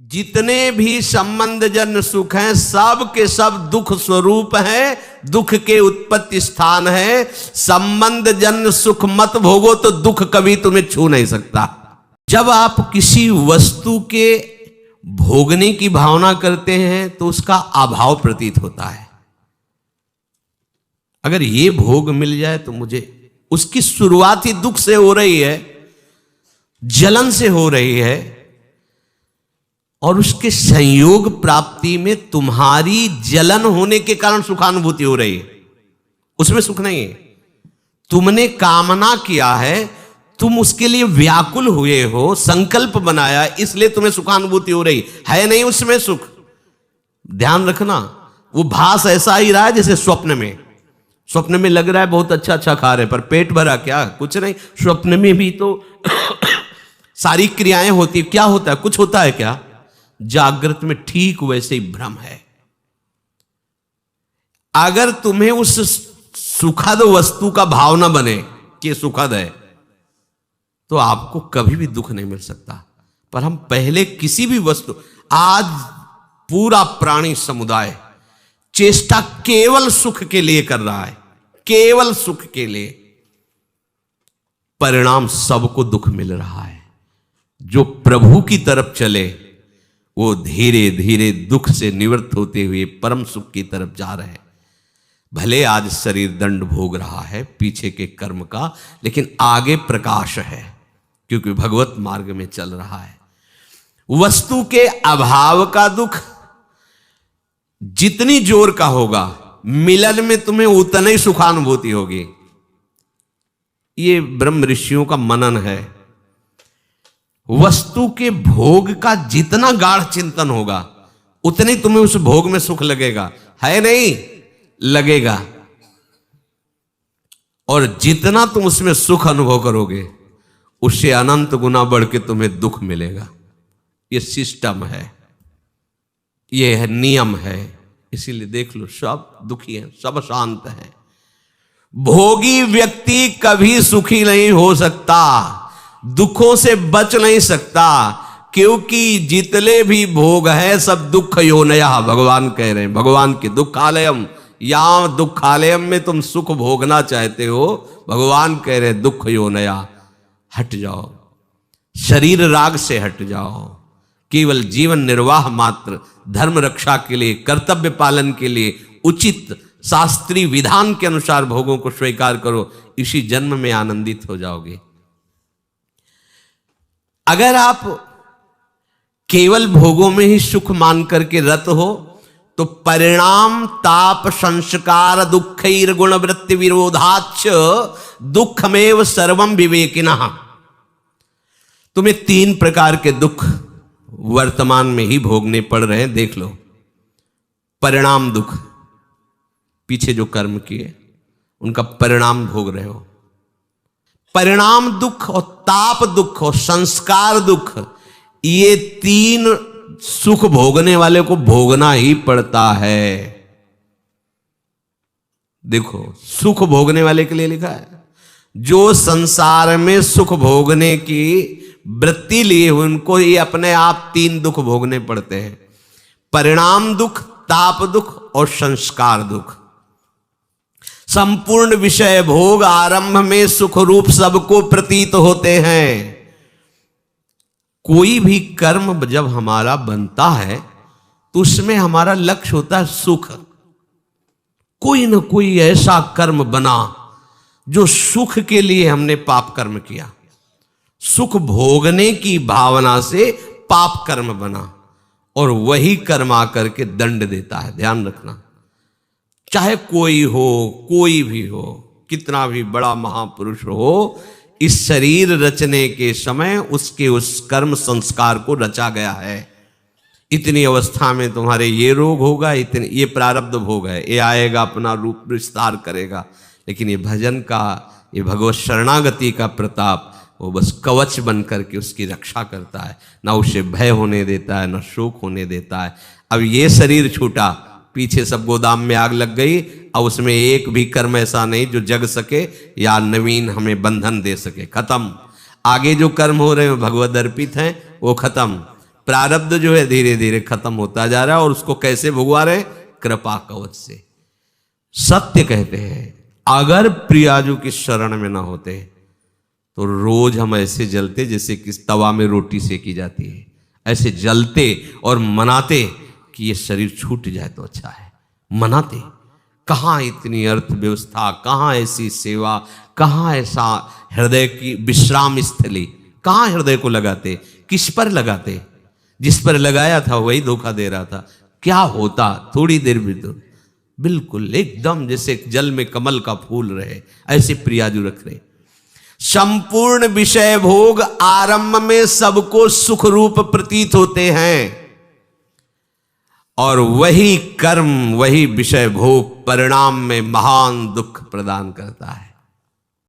जितने भी संबंध जन सुख हैं सब के सब दुख स्वरूप हैं, दुख के उत्पत्ति स्थान है। संबंध जन सुख मत भोगो तो दुख कभी तुम्हें छू नहीं सकता। जब आप किसी वस्तु के भोगने की भावना करते हैं तो उसका अभाव प्रतीत होता है। अगर ये भोग मिल जाए तो मुझे, उसकी शुरुआत ही दुख से हो रही है, जलन से हो रही है, और उसके संयोग प्राप्ति में तुम्हारी जलन होने के कारण सुखानुभूति हो रही है, उसमें सुख नहीं है। तुमने कामना किया है, तुम उसके लिए व्याकुल हुए हो, संकल्प बनाया, इसलिए तुम्हें सुखानुभूति हो रही है नहीं उसमें सुख। ध्यान रखना, वो भास ऐसा ही रहा है जैसे स्वप्न में लग रहा है बहुत अच्छा अच्छा खा रहे, पर पेट भरा क्या? कुछ नहीं। स्वप्न में भी तो सारी क्रियाएं होती, क्या होता है? कुछ होता है क्या? जागृत में ठीक वैसे ही भ्रम है। अगर तुम्हें उस सुखद वस्तु का भाव न बने कि सुखद है, तो आपको कभी भी दुख नहीं मिल सकता। पर हम पहले किसी भी वस्तु, आज पूरा प्राणी समुदाय चेष्टा केवल सुख के लिए कर रहा है, केवल सुख के लिए। परिणाम सबको दुख मिल रहा है। जो प्रभु की तरफ चले वो धीरे धीरे दुख से निवृत्त होते हुए परम सुख की तरफ जा रहे हैं। भले आज शरीर दंड भोग रहा है पीछे के कर्म का, लेकिन आगे प्रकाश है, क्योंकि भगवत मार्ग में चल रहा है। वस्तु के अभाव का दुख जितनी जोर का होगा, मिलन में तुम्हें उतनी ही सुखानुभूति होगी। ये ब्रह्म ऋषियों का मनन है। वस्तु के भोग का जितना गाढ़ चिंतन होगा उतनी तुम्हें उस भोग में सुख लगेगा, है नहीं? लगेगा। और जितना तुम उसमें सुख अनुभव करोगे उससे अनंत गुना बढ़ के तुम्हें दुख मिलेगा। ये सिस्टम है, ये है नियम है। इसीलिए देख लो, सब दुखी हैं, सब शांत हैं। भोगी व्यक्ति कभी सुखी नहीं हो सकता, दुखों से बच नहीं सकता, क्योंकि जितने भी भोग है सब दुख योनया। भगवान कह रहे हैं, भगवान के दुखालयम, यहां दुखालयम में तुम सुख भोगना चाहते हो, भगवान कह रहे हैं दुख योनया। हट जाओ, शरीर राग से हट जाओ, केवल जीवन निर्वाह मात्र, धर्म रक्षा के लिए, कर्तव्य पालन के लिए उचित शास्त्रीय विधान के अनुसार भोगों को स्वीकार करो। इसी जन्म में आनंदित हो जाओगे। अगर आप केवल भोगों में ही सुख मान करके रत हो तो परिणाम ताप संस्कार दुखैर गुण वृत्ति विरोधाच दुखमेव सर्वम विवेकिनः। तुम्हें 3 प्रकार के दुख वर्तमान में ही भोगने पड़ रहे हैं। देख लो, परिणाम दुख, पीछे जो कर्म किए उनका परिणाम भोग रहे हो। परिणाम दुख और ताप दुख और संस्कार दुख, ये 3 सुख भोगने वाले को भोगना ही पड़ता है। देखो, सुख भोगने वाले के लिए लिखा है, जो संसार में सुख भोगने की वृत्ति लिए हुए उनको ही अपने आप 3 दुख भोगने पड़ते हैं। परिणाम दुख, ताप दुख और संस्कार दुख। संपूर्ण विषय भोग आरंभ में सुख रूप सबको प्रतीत होते हैं। कोई भी कर्म जब हमारा बनता है तो उसमें हमारा लक्ष्य होता है सुख। कोई ना कोई ऐसा कर्म बना जो सुख के लिए हमने पाप कर्म किया, सुख भोगने की भावना से पाप कर्म बना, और वही कर्म आकर के दंड देता है। ध्यान रखना, चाहे कोई हो, कोई भी हो, कितना भी बड़ा महापुरुष हो, इस शरीर रचने के समय उसके उस कर्म संस्कार को रचा गया है। इतनी अवस्था में तुम्हारे ये रोग होगा, इतने ये प्रारब्ध भोग है, ये आएगा, अपना रूप विस्तार करेगा। लेकिन ये भजन का, ये भगवत शरणागति का प्रताप, वो बस कवच बन करके उसकी रक्षा करता है, ना उसे भय होने देता है, ना शोक होने देता है। अब ये शरीर छूटा, पीछे सब गोदाम में आग लग गई, अब उसमें एक भी कर्म ऐसा नहीं जो जग सके या नवीन हमें बंधन दे सके। खत्म। आगे जो कर्म हो रहे हैं भगवत अर्पित हैं, वो खत्म। प्रारब्ध जो है धीरे धीरे खत्म होता जा रहा है, और उसको कैसे भुगवा रहे? कृपा कवच से। सत्य कहते हैं, अगर प्रियाजू की शरण में ना होते तो रोज हम ऐसे जलते जैसे किस तवा में रोटी सेकी जाती है, ऐसे जलते और मनाते कि ये शरीर छूट जाए तो अच्छा है। मनाते, कहाँ इतनी अर्थव्यवस्था, कहाँ ऐसी सेवा, कहाँ ऐसा हृदय की विश्राम स्थली, कहाँ हृदय को लगाते? किस पर लगाते? जिस पर लगाया था वही धोखा दे रहा था। क्या होता थोड़ी देर भी तो बिल्कुल एकदम जैसे जल में कमल का फूल रहे, ऐसे प्रियाजू रख रहे। संपूर्ण विषय भोग आरंभ में सबको सुख रूप प्रतीत होते हैं, और वही कर्म, वही विषय भोग परिणाम में महान दुख प्रदान करता है।